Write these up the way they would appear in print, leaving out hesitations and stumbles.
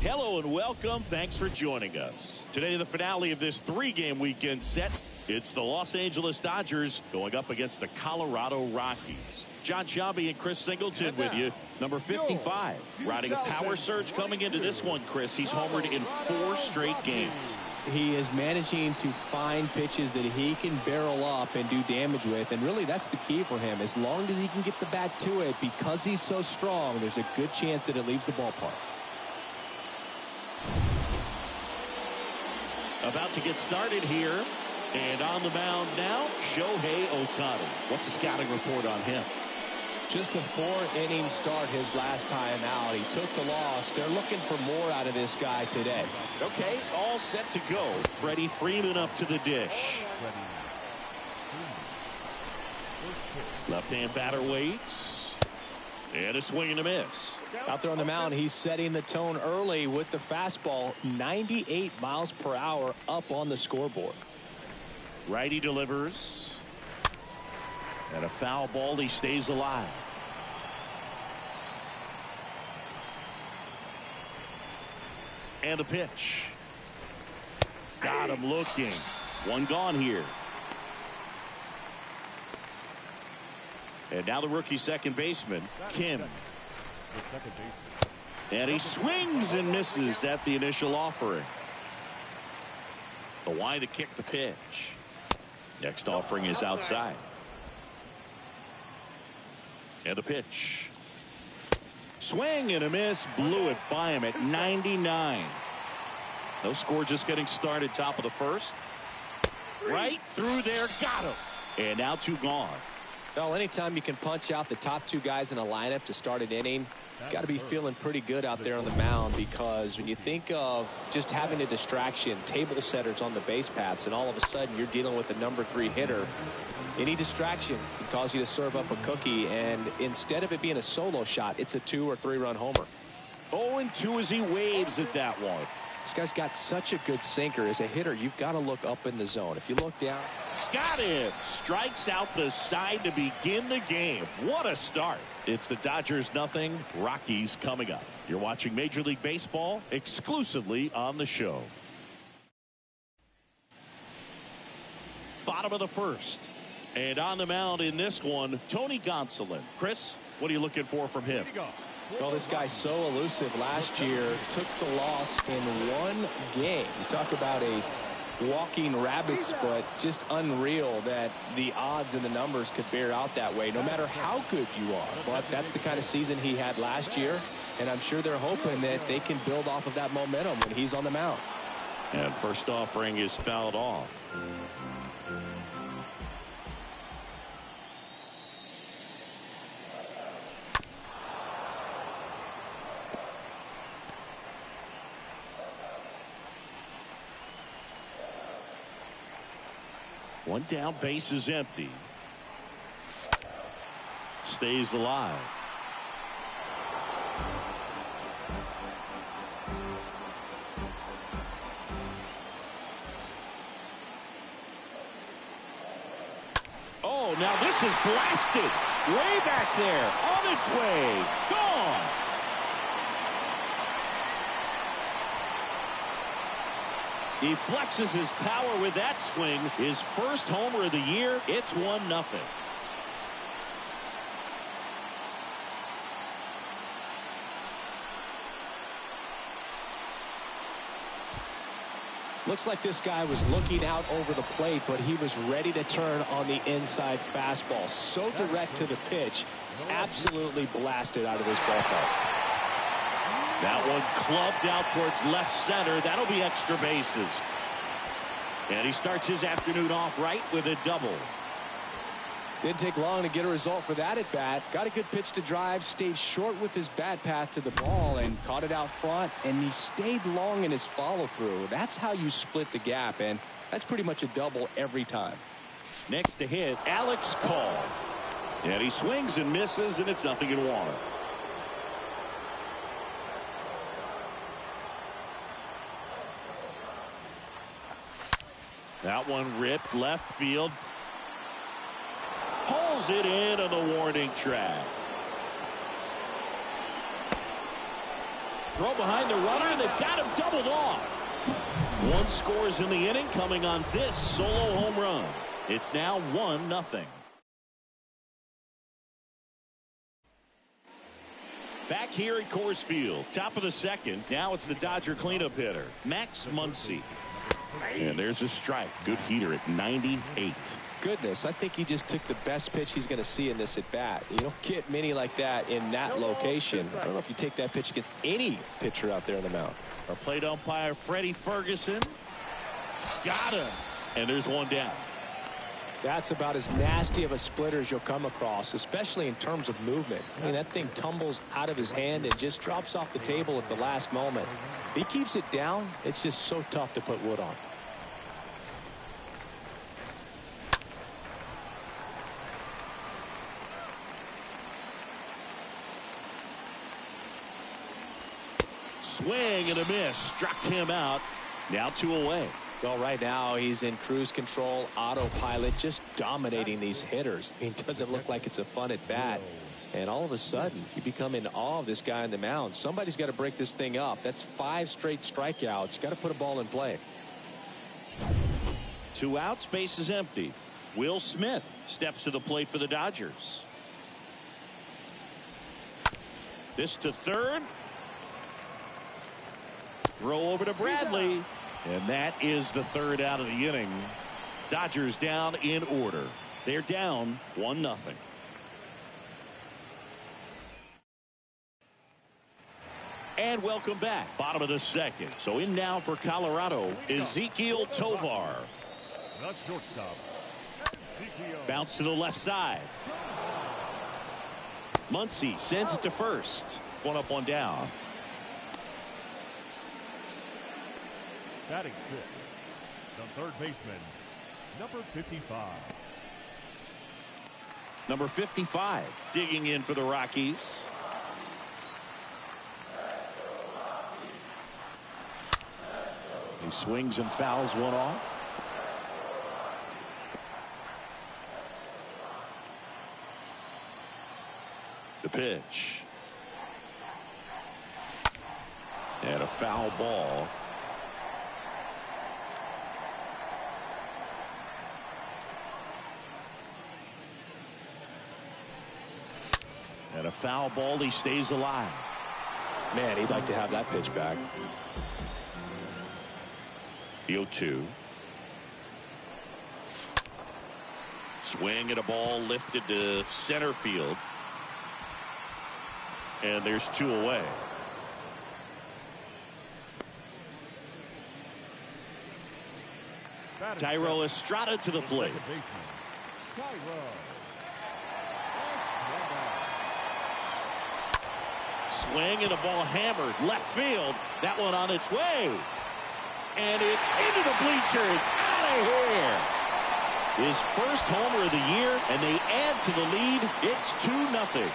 Hello and welcome. Thanks for joining us. Today, the finale of this three-game weekend set. It's the Los Angeles Dodgers going up against the Colorado Rockies. John Shelby and Chris Singleton with you. Number 55, riding a power surge coming into this one, Chris. He's homered in 4 straight games. He is managing to find pitches that he can barrel up and do damage with, and really that's the key for him. As long as he can get the bat to it, because he's so strong, there's a good chance that it leaves the ballpark. About to get started here. And on the mound now, Shohei Ohtani. What's the scouting report on him? Just a 4-inning start his last time out. He took the loss. They're looking for more out of this guy today. Okay, all set to go. Freddie Freeman up to the dish. Left-hand batter waits. And a swing and a miss. Out there on the mound, he's setting the tone early with the fastball. 98 miles per hour up on the scoreboard. Righty delivers. And a foul ball. He stays alive. And a pitch. Got him looking. One gone here. And now the rookie second baseman, Kim. And he swings and misses at the initial offering. The wide to kick the pitch. Next offering is outside. And a pitch. Swing and a miss. Blew it by him at 99. No score, just getting started. Top of the first. Right through there. Got him. And now 2 gone. Well, anytime you can punch out the top 2 guys in a lineup to start an inning, got to be feeling pretty good out there on the mound, because when you think of just having a distraction, table setters on the base paths, and all of a sudden you're dealing with a number 3 hitter, any distraction can cause you to serve up a cookie, and instead of it being a solo shot, it's a 2 or 3 run homer. 0-2 as he waves at that one. This guy's got such a good sinker. As a hitter, you've got to look up in the zone. If you look down. Got him. Strikes out the side to begin the game. What a start. It's the Dodgers nothing, Rockies coming up. You're watching Major League Baseball exclusively on the show. Bottom of the first. And on the mound in this one, Tony Gonsolin. Chris, what are you looking for from him? Well, this guy's so elusive. Last year took the loss in 1 game. You talk about a walking rabbit's foot. Just unreal that the odds and the numbers could bear out that way, no matter how good you are. But that's the kind of season he had last year, and I'm sure they're hoping that they can build off of that momentum when he's on the mound. And first offering is fouled off. One down, base is empty. Stays alive. Oh, now this is blasted. Way back there. On its way. Gone. He flexes his power with that swing. His first homer of the year. It's 1-0. Looks like this guy was looking out over the plate, but he was ready to turn on the inside fastball. So direct to the pitch. Absolutely blasted out of this ballpark. That one clubbed out towards left center. That'll be extra bases. And he starts his afternoon off right with a double. Didn't take long to get a result for that at bat. Got a good pitch to drive, stayed short with his bat path to the ball and caught it out front, and he stayed long in his follow through. That's how you split the gap, and that's pretty much a double every time. Next to hit, Alex Call. And he swings and misses, and it's 0-1. That one ripped left field. Pulls it in on the warning track. Throw behind the runner, and they've got him doubled off. One scores in the inning coming on this solo home run. It's now 1-0. Back here at Coors Field, top of the second. Now it's the Dodger cleanup hitter, Max Muncy. And there's a strike. Good heater at 98. Goodness, I think he just took the best pitch he's going to see in this at bat. You don't get many like that in that location. I don't know if you take that pitch against any pitcher out there on the mound. Our plate umpire, Freddie Ferguson. Got him. And there's one down. That's about as nasty of a splitter as you'll come across, especially in terms of movement. I mean, that thing tumbles out of his hand and just drops off the table at the last moment. If he keeps it down, it's just so tough to put wood on. Swing and a miss. Struck him out. Now 2 away. Well, right now he's in cruise control, autopilot, just dominating these hitters. I mean, it doesn't look like it's a fun at bat. And all of a sudden, you become in awe of this guy on the mound. Somebody's got to break this thing up. That's 5 straight strikeouts. Got to put a ball in play. 2 outs, base is empty. Will Smith steps to the plate for the Dodgers. This to third. Throw over to Bradley. And that is the 3rd out of the inning. Dodgers down in order. They're down 1-0. And welcome back. Bottom of the second. So in now for Colorado, Ezequiel Tovar. The shortstop. Bounce to the left side. Muncy sends it to first. 1 up, 1 down. Batting 6th, the third baseman, number 55. Number 55 digging in for the Rockies. He swings and fouls one off. The pitch. And a foul ball. And a foul ball, he stays alive. Man, he'd like to have that pitch back. The 0-2. Swing and a ball lifted to center field. And there's 2 away. Tyro Estrada to the plate. Swing and a ball hammered left field. That one on its way. And it's into the bleachers. Out of here. His first homer of the year, and they add to the lead. It's 2-0.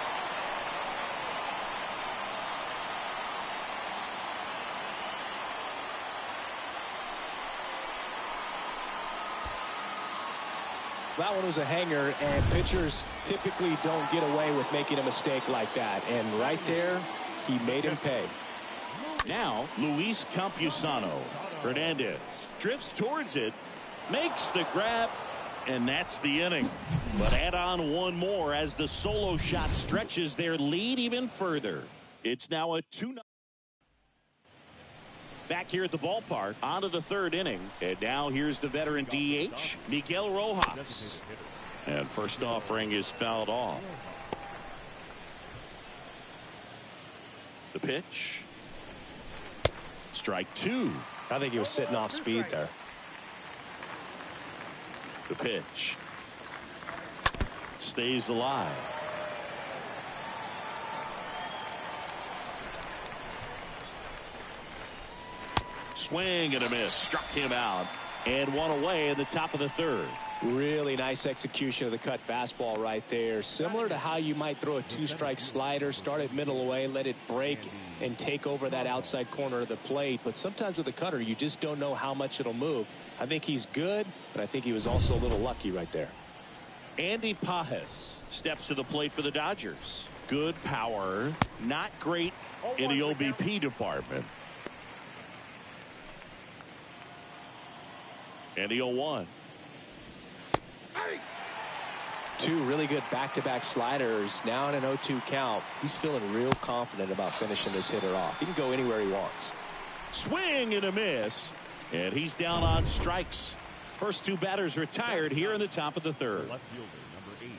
That one was a hanger, and pitchers typically don't get away with making a mistake like that. And right there, he made him pay. Now, Luis Campusano. Hernandez drifts towards it, makes the grab, and that's the inning. But add on one more as the solo shot stretches their lead even further. It's now a 2-0. Back here at the ballpark, on to the 3rd inning. And now here's the veteran DH, Miguel Rojas. And first offering is fouled off. The pitch. Strike 2. I think he was sitting off speed there. The pitch. Stays alive. Swing and a miss. Struck him out. And 1 away in the top of the 3rd. Really nice execution of the cut fastball right there. Similar to how you might throw a 2-strike slider, start it middle away, let it break and take over that outside corner of the plate. But sometimes with a cutter, you just don't know how much it'll move. I think he's good, but I think he was also a little lucky right there. Andy Pajes steps to the plate for the Dodgers. Good power, not great in the OBP department. And the 0-1. Two really good back-to-back sliders. Now in an 0-2 count. He's feeling real confident about finishing this hitter off. He can go anywhere he wants. Swing and a miss. And he's down on strikes. First two batters retired here in the top of the third.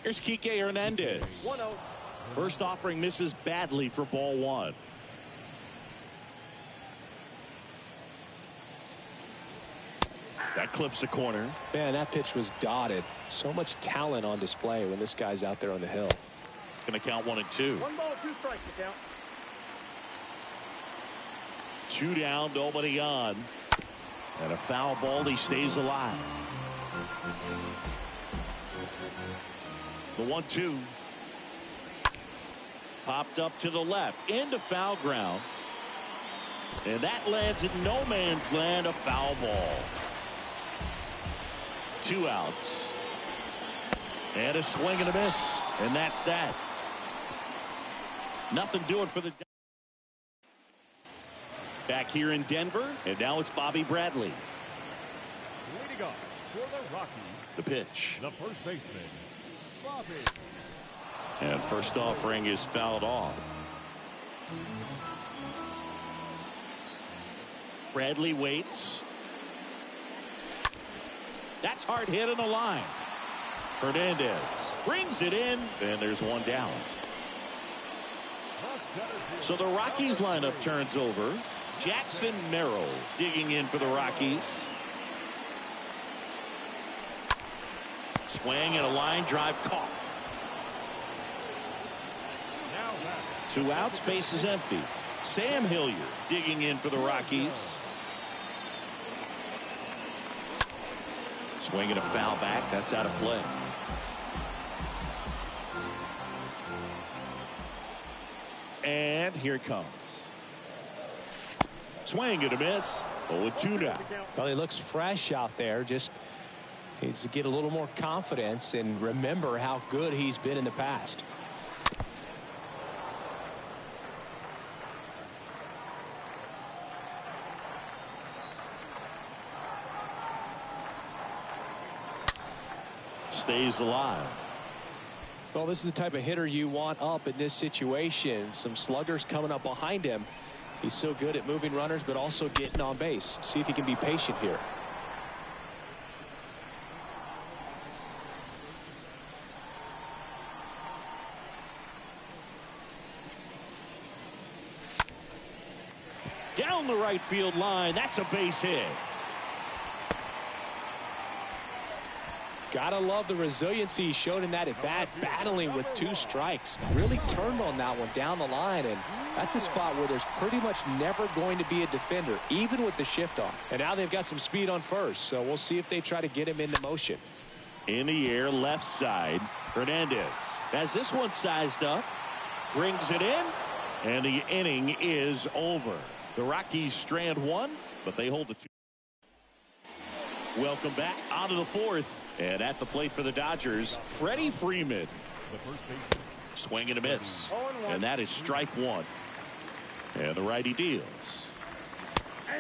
Here's Kike Hernandez. First offering misses badly for ball one. That clips the corner. Man, that pitch was dotted. So much talent on display when this guy's out there on the hill. Going to count 1-2. 1 ball, 2 strikes to count. 2 down, nobody on. And a foul ball, he stays alive. The 1-2. Popped up to the left, into foul ground. And that lands in no man's land, a foul ball. 2 outs. And a swing and a miss. And that's that. Nothing doing for the... Back here in Denver, and now it's Bobby Bradley. Leading off for the Rockies, The pitch. the first baseman, Bobby. And first offering is fouled off. Bradley waits. That's hard hit on the line. Hernandez brings it in, and there's 1 down. So the Rockies lineup turns over. Jackson Merrill digging in for the Rockies. Swing and a line drive caught. 2 outs, base is empty. Sam Hilliard digging in for the Rockies. Swing and a foul back. That's out of play. And here it comes. Swing and a miss. 0-2 now. Well, he looks fresh out there. Just needs to get a little more confidence and remember how good he's been in the past. Stays alive. Well, this is the type of hitter you want up in this situation. Some sluggers coming up behind him. He's so good at moving runners, but also getting on base. See if he can be patient here. Down the right field line. That's a base hit. Gotta love the resiliency he showed in that at bat, battling with 2 strikes. Really turned on that one down the line, and that's a spot where there's pretty much never going to be a defender, even with the shift on. And now they've got some speed on first, so we'll see if they try to get him into motion. In the air, left side. Hernandez has this one sized up. Brings it in, and the inning is over. The Rockies strand 1, but they hold the 2. Welcome back out of the 4th, and at the plate for the Dodgers, Freddie Freeman. Swing and a miss, and that is strike 1. And the righty deals,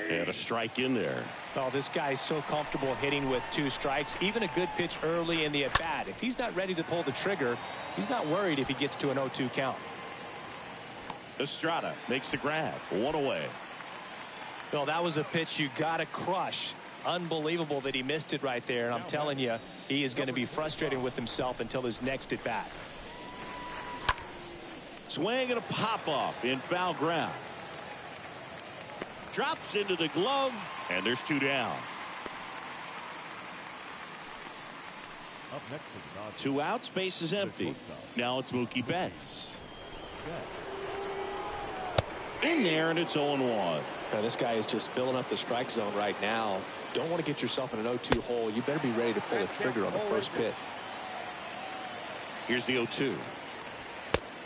and a strike in there. Oh, this guy's so comfortable hitting with 2 strikes. Even a good pitch early in the at bat. If he's not ready to pull the trigger, he's not worried if he gets to an 0-2 count. Estrada makes the grab. 1 away. Well, that was a pitch you gotta crush. Unbelievable that he missed it right there, and I'm telling you, he is going to be frustrated with himself until his next at bat. Swing and a pop up in foul ground. Drops into the glove, and there's 2 down. Up next for the Dodgers, 2 outs, base is empty. Now it's Mookie Betts. In there, and it's 0-1. Now, this guy is just filling up the strike zone right now. Don't want to get yourself in an 0-2 hole. You better be ready to pull the trigger on the first pitch. Here's the 0-2.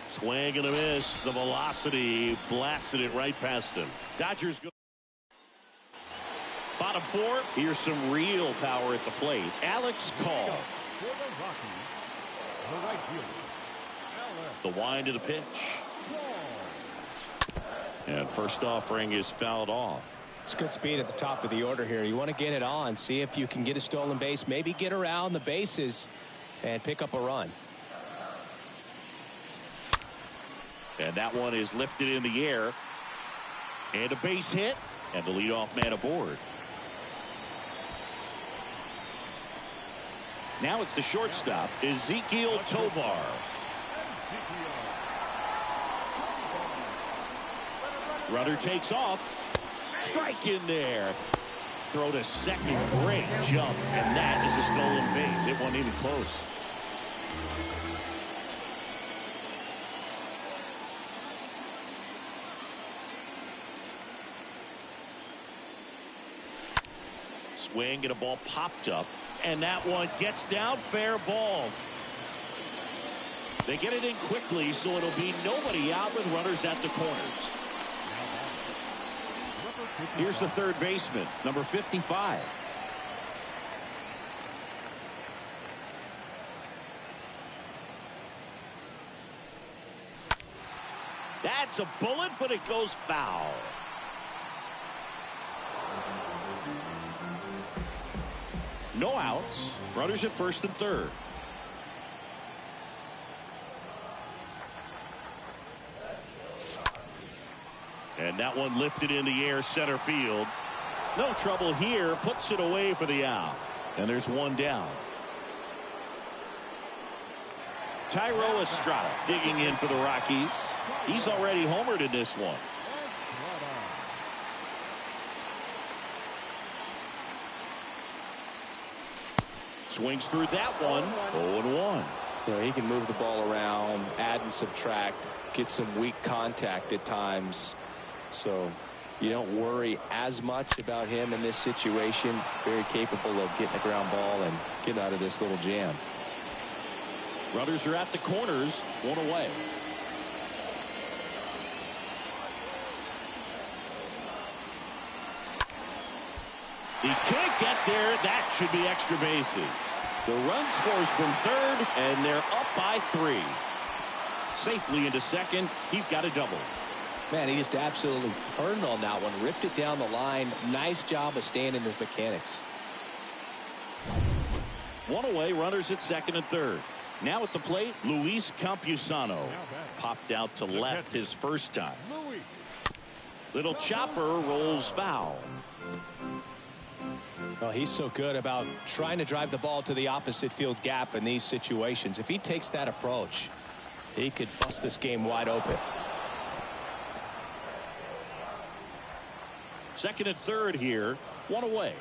Swing and a miss. The velocity blasted it right past him. Dodgers go. Bottom 4. Here's some real power at the plate. Alex Call. for the Rockies, The right fielder. The wind of the pitch. And first offering is fouled off. It's good speed at the top of the order here. You want to get it on, see if you can get a stolen base, maybe get around the bases and pick up a run. And that one is lifted in the air. And a base hit. And the leadoff man aboard. Now it's the shortstop, Ezekiel Tovar. Runner takes off. Strike in there. Throw to second. Great jump. And that is a stolen base. It wasn't even close. Swing and a ball popped up. And that one gets down. Fair ball. They get it in quickly, so it'll be nobody out with runners at the corners. Here's the third baseman, number 55. That's a bullet, but it goes foul. No outs. Runners at first and third. And that one lifted in the air, center field. No trouble here. Puts it away for the out. And there's one down. Tyro Estrada digging in for the Rockies. He's already homered in this one. Swings through that one. 0-1. You know, he can move the ball around, add and subtract, get some weak contact at times. So you don't worry as much about him in this situation. Very capable of getting a ground ball and getting out of this little jam. Runners are at the corners, one away. He can't get there. That should be extra bases. The run scores from third, and they're up by 3. Safely into second. He's got a double. Man, he just absolutely turned on that one, ripped it down the line. Nice job of staying in his mechanics. One away, runners at second and third. Now at the plate, Luis Campusano. Popped out to left his first time. Little chopper rolls foul. Well, he's so good about trying to drive the ball to the opposite field gap in these situations. If he takes that approach, he could bust this game wide open. Second and third here, one away.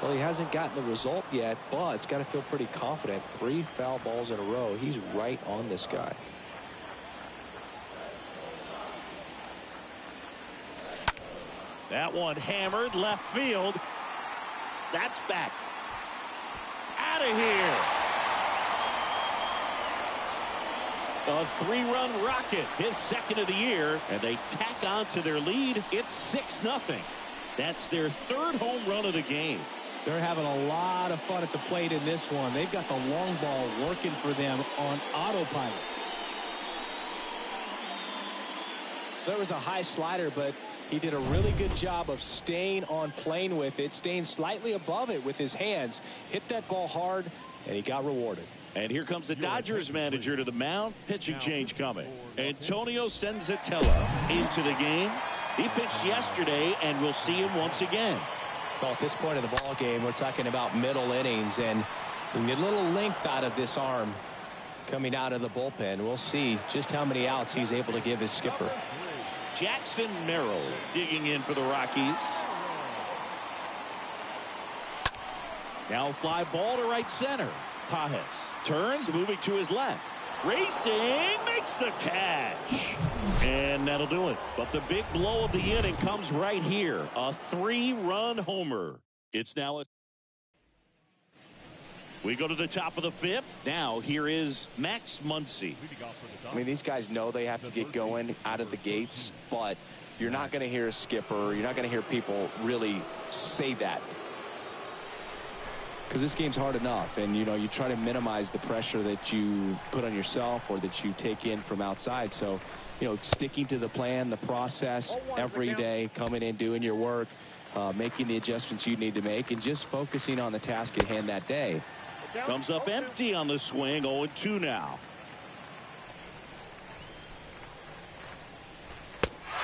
Well, he hasn't gotten the result yet, but it's got to feel pretty confident. 3 foul balls in a row. He's right on this guy. That one hammered left field. That's back. Out of here. A 3-run rocket, his second of the year, and they tack on to their lead. It's 6-0. That's their third home run of the game. They're having a lot of fun at the plate in this one. They've got the long ball working for them on autopilot. There was a high slider, but he did a really good job of staying on plane with it, staying slightly above it with his hands. Hit that ball hard, and he got rewarded. And here comes the Dodgers manager to the mound. Pitching change coming. Antonio Senzatella into the game. He pitched yesterday, and we'll see him once again. Well, at this point of the ball game, we're talking about middle innings, and we get a little length out of this arm coming out of the bullpen. We'll see just how many outs he's able to give his skipper. Jackson Merrill digging in for the Rockies. Now fly ball to right center. Pajes turns, moving to his left. Racing, makes the catch. And that'll do it. But the big blow of the inning comes right here. A 3-run homer. It's now a We go to the top of the 5th. Now here is Max Muncy. I mean, these guys know they have to get going out of the gates, but you're not going to hear a skipper. You're not going to hear people really say that, because this game's hard enough, and you try to minimize the pressure that you put on yourself or that you take in from outside. So sticking to the plan, the process every day, coming in, doing your work, making the adjustments you need to make, and just focusing on the task at hand that day. Comes up empty on the swing. 0-2 now.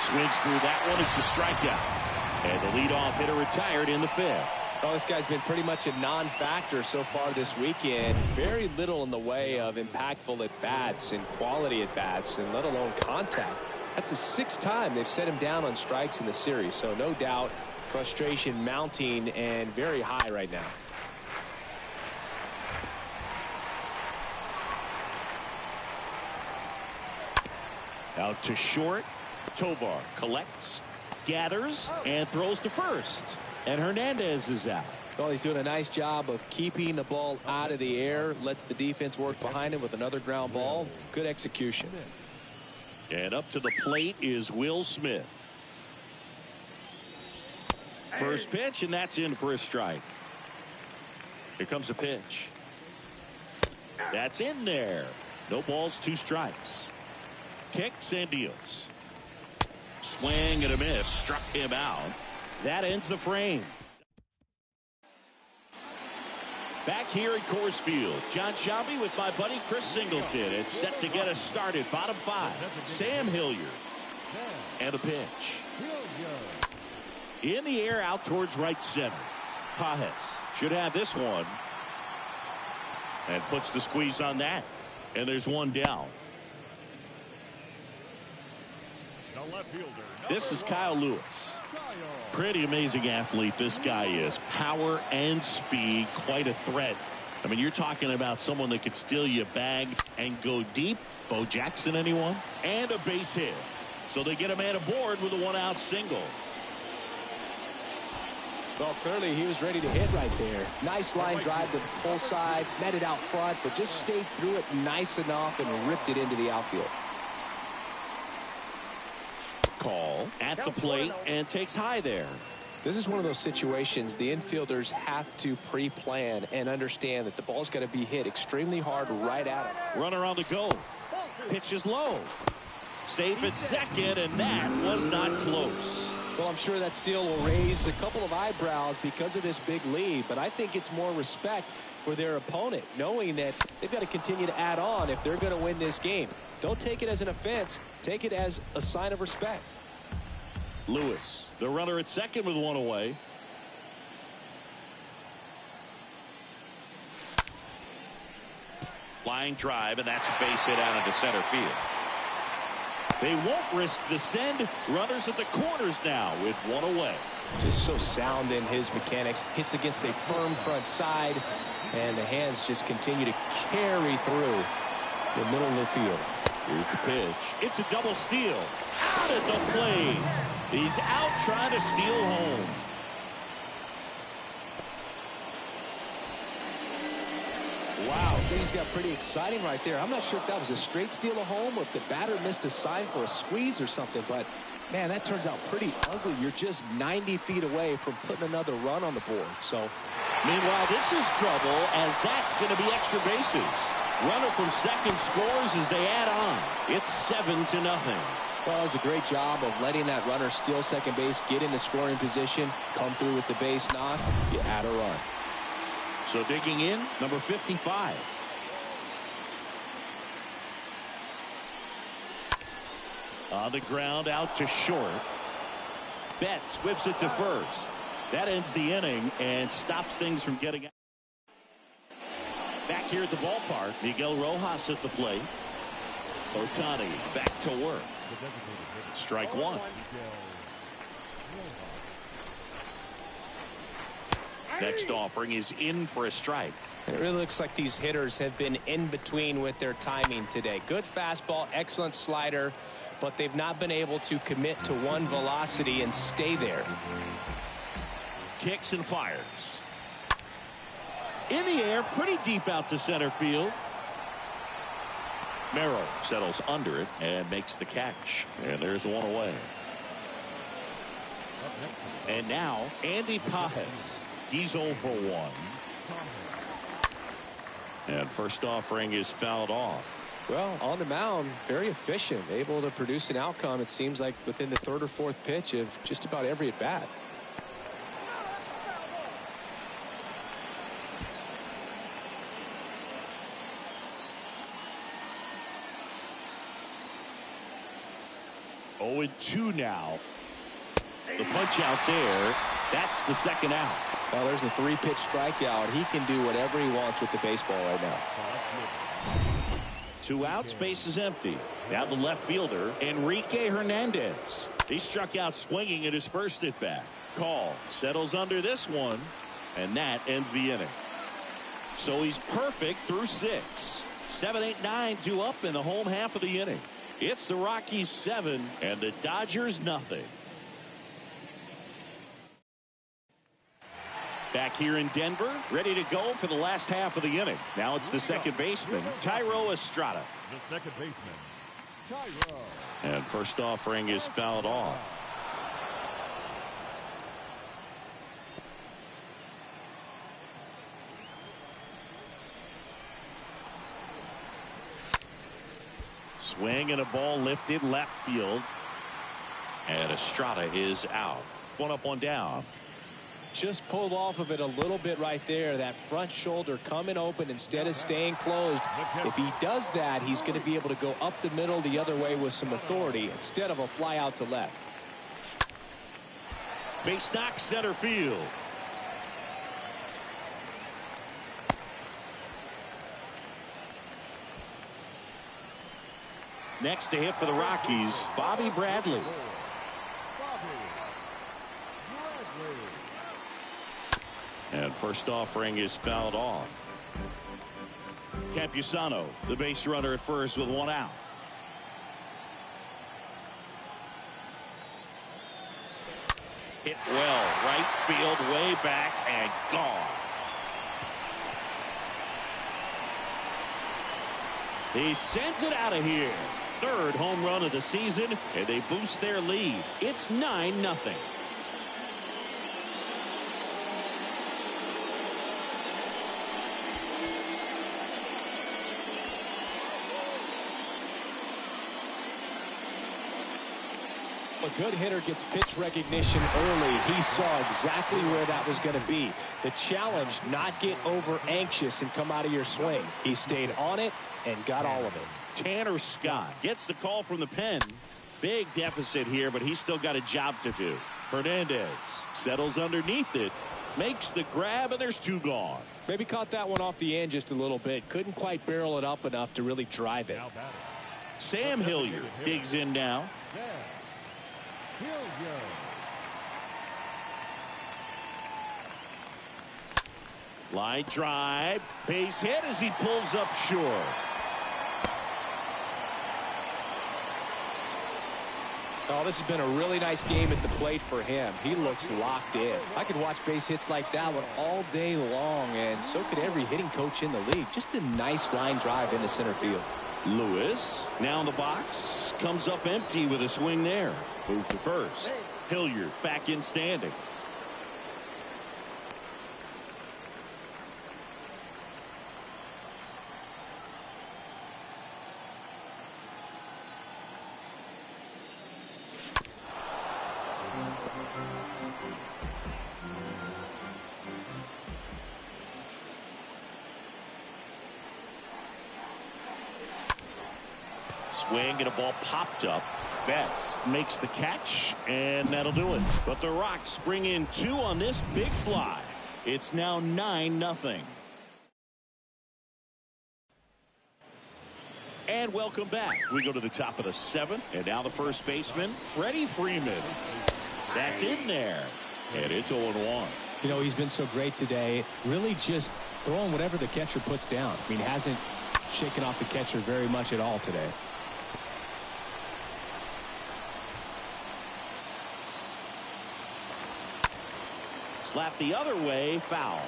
Swings through that one. It's a strikeout. And the leadoff hitter retired in the 5th. Well, this guy's been pretty much a non-factor so far this weekend. Very little in the way of impactful at-bats and quality at-bats, and let alone contact. That's the 6th time they've set him down on strikes in the series. So no doubt frustration mounting and very high right now. Out to short. Tovar collects, gathers, and throws to first. And Hernandez is out. Well, he's doing a nice job of keeping the ball out of the air. Lets the defense work behind him with another ground ball. Good execution. And up to the plate is Will Smith. First pitch, and that's in for a strike. Here comes a pitch. That's in there. No balls, 2 strikes. Kicks and deals. Swing and a miss. Struck him out. That ends the frame. Back here at Coors Field, John Shelby with my buddy Chris Singleton. It's set to get us started. Bottom 5. Sam Hilliard. And a pitch. In the air out towards right center. Pajes should have this one. And puts the squeeze on that. And there's one down. This is Kyle Lewis. Pretty amazing athlete this guy is. Power and speed, quite a threat. I mean, you're talking about someone that could steal you a bag and go deep. Bo Jackson, anyone? And a base hit. So they get a man aboard with a 1-out single. Well, clearly he was ready to hit right there. Nice line drive to the pull side, met it out front, but just stayed through it nice enough and ripped it into the outfield. Call at the plate and takes high there. This is one of those situations the infielders have to pre-plan and understand that the ball's got to be hit extremely hard right at it. Runner on the go. Pitch is low. Safe at second, and that was not close. Well, I'm sure that steal will raise a couple of eyebrows because of this big lead, but I think it's more respect for their opponent, knowing that they've got to continue to add on if they're going to win this game. Don't take it as an offense. Take it as a sign of respect. Lewis, the runner at second with 1 away. Line drive, and that's a base hit out into center field. They won't risk the send. Runners at the corners now with 1 away. Just so sound in his mechanics. Hits against a firm front side, and the hands just continue to carry through the middle of the field. Here's the pitch. It's a double steal. Out at the plate. He's out trying to steal home. Wow, things got pretty exciting right there. I'm not sure if that was a straight steal of home or if the batter missed a sign for a squeeze or something, but man, that turns out pretty ugly. You're just 90 feet away from putting another run on the board. So, meanwhile, this is trouble as that's going to be extra bases. Runner from second scores as they add on. It's 7-0. Well, it was a great job of letting that runner steal second base, get in the scoring position, come through with the base knock. You add a run. So digging in, number 55. On the ground, out to short. Betts whips it to first. That ends the inning and stops things from getting out. Back here at the ballpark, Miguel Rojas at the plate. Ohtani back to work. Strike 1. Next offering is in for a strike. It really looks like these hitters have been in between with their timing today. Good fastball, excellent slider, but they've not been able to commit to one velocity and stay there. Kicks and fires. In the air, pretty deep out to center field. Merrill settles under it and makes the catch. And there's one away. And now, Andy Pajes. He's 0 for 1. And first offering is fouled off. Well, on the mound, very efficient, able to produce an outcome, it seems like, within the third or fourth pitch of just about every at bat. Oh, 2 now. The punch out there. That's the second out. Well, there's a 3-pitch strikeout. He can do whatever he wants with the baseball right now. 2 outs, base is empty. Now the left fielder, Enrique Hernandez. He struck out swinging at his first at bat. Call settles under this one, and that ends the inning. So he's perfect through 6. 7, 8, 9 due up in the home half of the inning. It's the Rockies 7 and the Dodgers nothing. Back here in Denver, ready to go for the last half of the inning. Now it's the second baseman, Thairo Estrada. The second baseman, Thairo. And first offering is fouled off. Swing and a ball lifted left field. And Estrada is out. 1 up, 1 down. Just pulled off of it a little bit right there. That front shoulder coming open instead of staying closed. If he does that, he's going to be able to go up the middle the other way with some authority instead of a fly out to left. Base knock center field. Next to hit for the Rockies, Bobby Bradley. And first offering is fouled off. Campusano, the base runner at first with 1 out. Hit well, right field, way back, and gone. He sends it out of here. 3rd home run of the season, and they boost their lead. It's 9-0. A good hitter gets pitch recognition early. He saw exactly where that was going to be. The challenge, not get over anxious and come out of your swing. He stayed on it and got all of it. Tanner Scott gets the call from the pen. Big deficit here, but he's still got a job to do. Hernandez settles underneath it, makes the grab, and there's 2 gone. Maybe caught that one off the end just a little bit. Couldn't quite barrel it up enough to really drive it. Sam Hilliard digs in now. Line drive, base hit as he pulls up short. Oh, this has been a really nice game at the plate for him. He looks locked in. I could watch base hits like that one all day long, and so could every hitting coach in the league. Just a nice line drive into center field. Lewis now in the box, comes up empty with a swing there. Move to first. Hilliard back in standing. Swing and a ball popped up. Betts makes the catch, and that'll do it. But the Rocks bring in 2 on this big fly. It's now 9-0. And welcome back. We go to the top of the 7th, and now the first baseman, Freddie Freeman. That's in there, and it's 0-1. You know, he's been so great today. Really just throwing whatever the catcher puts down. I mean, hasn't shaken off the catcher very much at all today. Slap the other way, foul.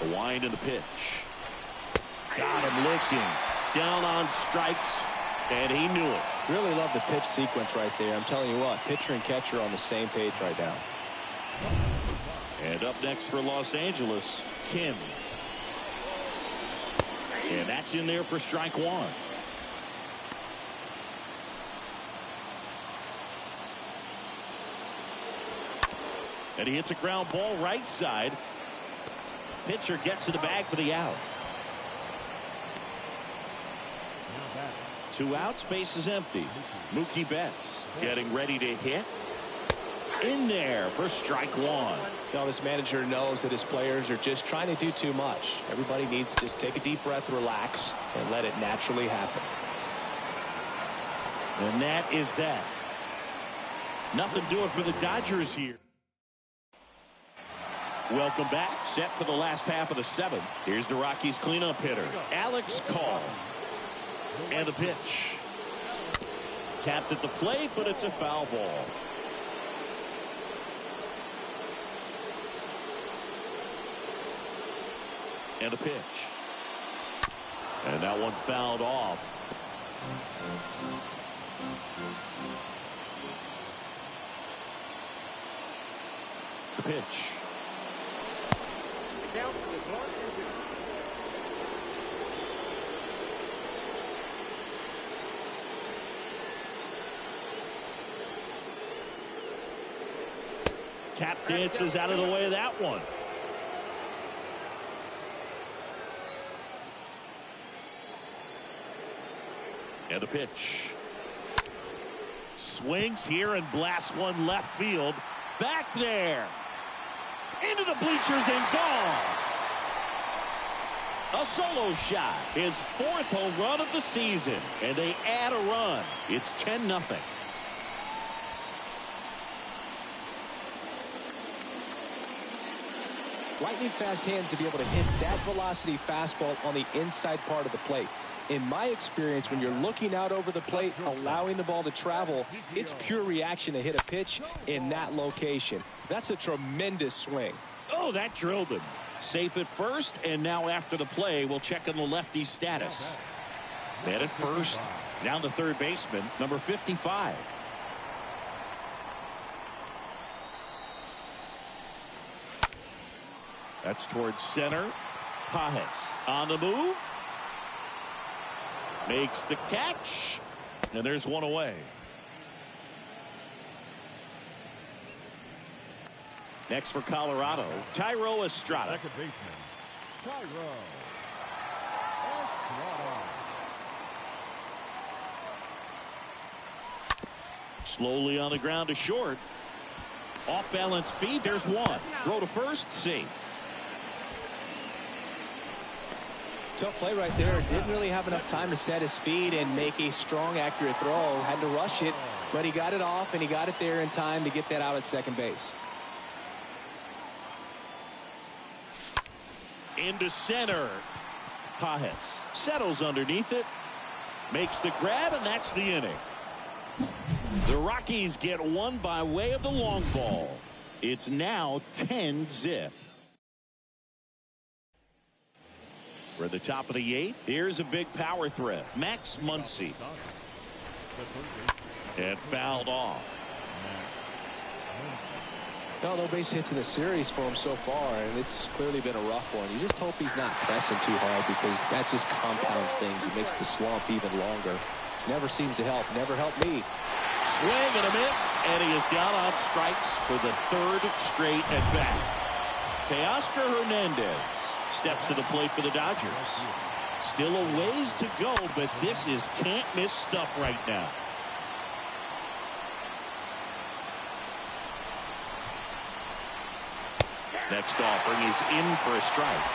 The wind and the pitch. Got him looking. Down on strikes, and he knew it. Really love the pitch sequence right there. I'm telling you what, pitcher and catcher on the same page right now. And up next for Los Angeles, Kim. And that's in there for strike one. And he hits a ground ball right side. Pitcher gets to the bag for the out. 2 outs, base is empty. Mookie Betts getting ready to hit. In there for strike one. Now this manager knows that his players are just trying to do too much. Everybody needs to just take a deep breath, relax, and let it naturally happen. And that is that. Nothing doing for the Dodgers here. Welcome back. Set for the last half of the 7th. Here's the Rockies cleanup hitter, Alex Call. And the pitch. Tapped at the plate, but it's a foul ball. And the pitch. And that one fouled off. The pitch. Tap dances out of the way of that one. And the pitch. Swings here and blasts one left field. Back there. Into the bleachers and gone. A solo shot. His 4th home run of the season. And they add a run. It's 10-0. Lightning fast hands to be able to hit that velocity fastball on the inside part of the plate. In my experience, when you're looking out over the plate, allowing the ball to travel, it's pure reaction to hit a pitch in that location. That's a tremendous swing. Oh, that drilled him. Safe at first, and now after the play, we'll check on the lefty's status. Man at first, down the third baseman, number 55. That's towards center. Pajes on the move. Makes the catch. And there's one away. Next for Colorado, Thairo Estrada. Second baseman, Thairo Estrada. Slowly on the ground to short. Off balance feed. There's one. Throw to first. Safe. Tough play right there. Didn't really have enough time to set his feet and make a strong, accurate throw. Had to rush it, but he got it off, and he got it there in time to get that out at second base. Into center. Pajes settles underneath it. Makes the grab, and that's the inning. The Rockies get one by way of the long ball. It's now 10-0. We're at the top of the 8th. Here's a big power threat. Max Muncy. And fouled off. Well, no base hits in the series for him so far, and it's clearly been a rough one. You just hope he's not pressing too hard, because that just compounds things. It makes the slump even longer. Never seems to help. Never helped me. Swing and a miss, and he is down on strikes for the 3rd straight at bat. Teoscar Hernandez steps to the plate for the Dodgers. Still a ways to go, but this is can't miss stuff right now. Next offering is in for a strike.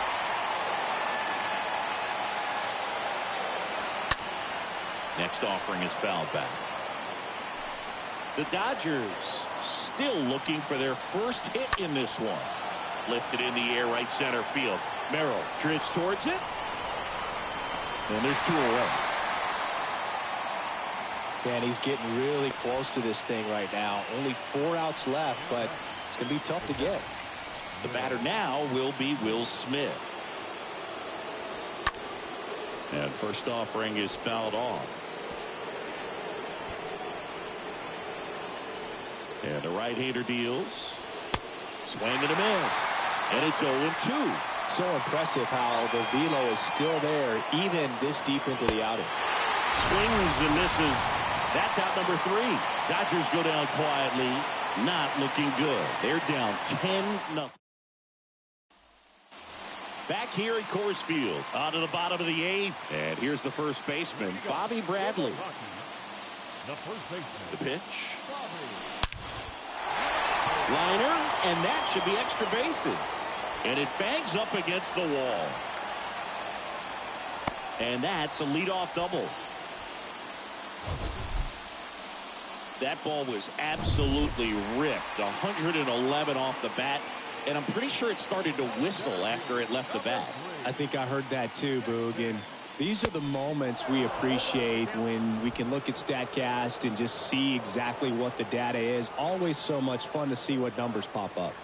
Next offering is fouled back. The Dodgers still looking for their first hit in this one. Lifted in the air, right center field. Merrill drifts towards it. And there's 2 away. Man, he's getting really close to this thing right now. Only 4 outs left, but it's going to be tough to get. The batter now will be Will Smith. And first offering is fouled off. And the right-hander deals. Swing and a miss. And it's 0-2. So impressive how the velo is still there even this deep into the outing. Swings and misses. That's out number 3. Dodgers go down quietly. Not looking good. They're down 10-0. Back here at Coors Field. On to the bottom of the 8th. And here's the first baseman, Bobby Bradley. The first baseman. The pitch. Liner, and that should be extra bases. And it bangs up against the wall. And that's a leadoff double. That ball was absolutely ripped. 111 off the bat. And I'm pretty sure it started to whistle after it left the bat. I think I heard that too, Boog. And these are the moments we appreciate when we can look at StatCast and just see exactly what the data is. Always so much fun to see what numbers pop up.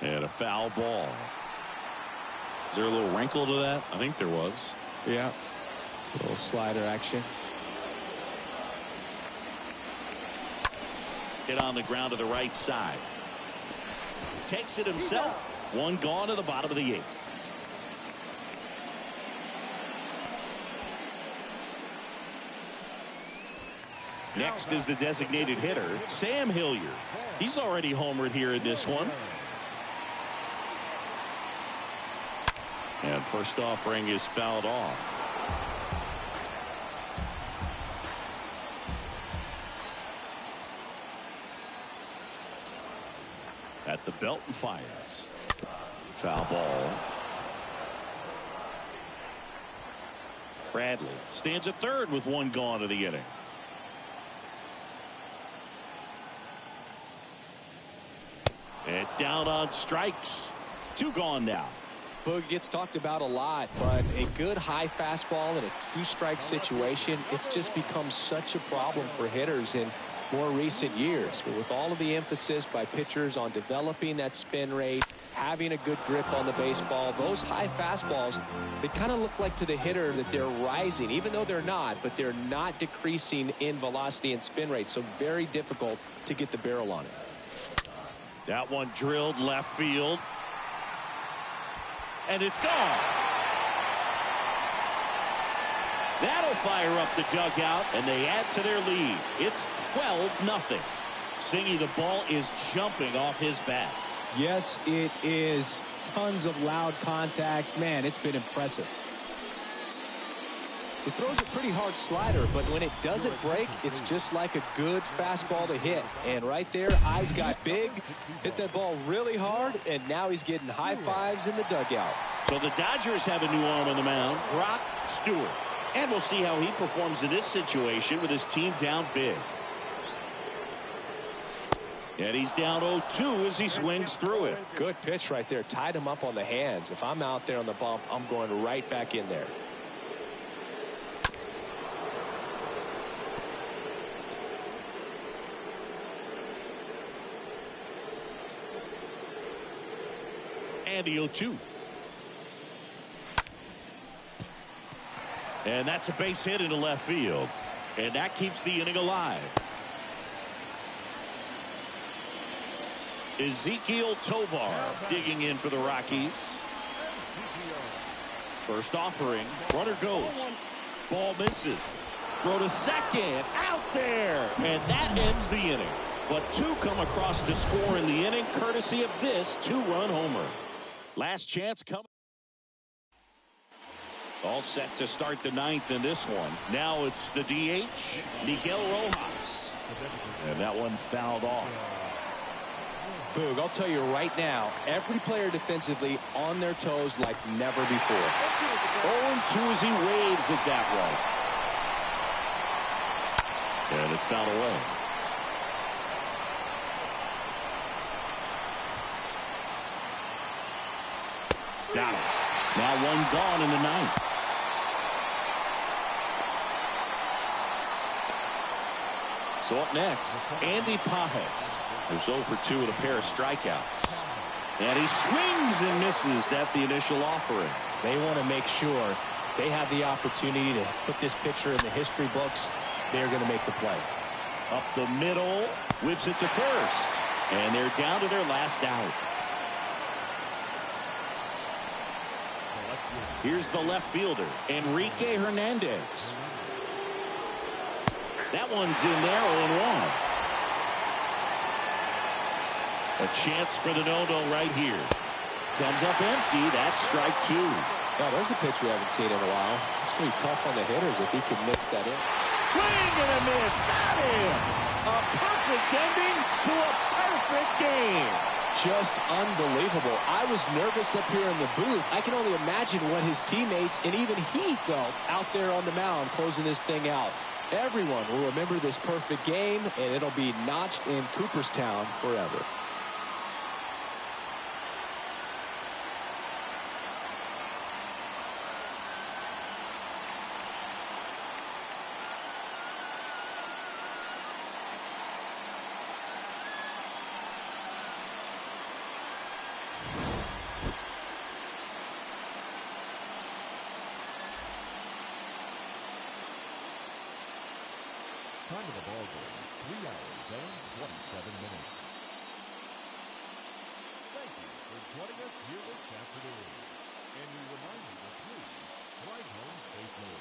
And a foul ball. Is there a little wrinkle to that? I think there was. Yeah. A little slider action. Hit on the ground to the right side. Takes it himself. One gone to the bottom of the 8th. Next is the designated hitter, Sam Hilliard. He's already homered here in this one. And first offering is fouled off. At the belt and fires. Foul ball. Bradley stands at third with one gone to the inning. And down on strikes. 2 gone now. Boog gets talked about a lot, but a good high fastball in a 2-strike situation, it's just become such a problem for hitters in more recent years. But with all of the emphasis by pitchers on developing that spin rate, having a good grip on the baseball, those high fastballs, they kind of look like to the hitter that they're rising, even though they're not, but they're not decreasing in velocity and spin rate. So very difficult to get the barrel on it. That one drilled left field. And it's gone. That'll fire up the dugout, and they add to their lead. It's 12-0. Singy, the ball is jumping off his bat. Yes, it is. Tons of loud contact. Man, it's been impressive. It throws a pretty hard slider, but when it doesn't break, it's just like a good fastball to hit. And right there, eyes got big, hit that ball really hard, and now he's getting high fives in the dugout. So the Dodgers have a new arm on the mound, Brock Stewart. And we'll see how he performs in this situation with his team down big. And he's down 0-2 as he swings through it. Good pitch right there. Tied him up on the hands. If I'm out there on the bump, I'm going right back in there. And the 0-2. And that's a base hit into left field. And that keeps the inning alive. Ezekiel Tovar digging in for the Rockies. First offering. Runner goes. Ball misses. Throw to second. Out there. And that ends the inning. But 2 come across to score in the inning, courtesy of this 2-run homer. Last chance coming. All set to start the 9th in this one. Now it's the DH, Miguel Rojas. And that one fouled off. Boog, I'll tell you right now, every player defensively on their toes like never before. 0-2 as he waves it that way. And it's fouled away. Got it. Now 1 gone in the 9th. So up next, Andy Pajes, who's 0 for 2 with a pair of strikeouts. And he swings and misses at the initial offering. They want to make sure they have the opportunity to put this pitcher in the history books. They're going to make the play. Up the middle, whips it to first. And they're down to their last out. Here's the left fielder, Enrique Hernandez. That one's in there, 0-1. A chance for the no-no right here. Comes up empty. That's strike 2. Now, there's a pitch we haven't seen in a while. It's pretty tough on the hitters if he can mix that in. Swing and a miss. Got him. A perfect ending to a perfect game. Just unbelievable. I was nervous up here in the booth. I can only imagine what his teammates and even he felt out there on the mound closing this thing out. Everyone will remember this perfect game, and it'll be notched in Cooperstown forever. Time of the ball game, 3 hours and 27 minutes. Thank you for joining us here this afternoon. And we remind you to please drive home safely.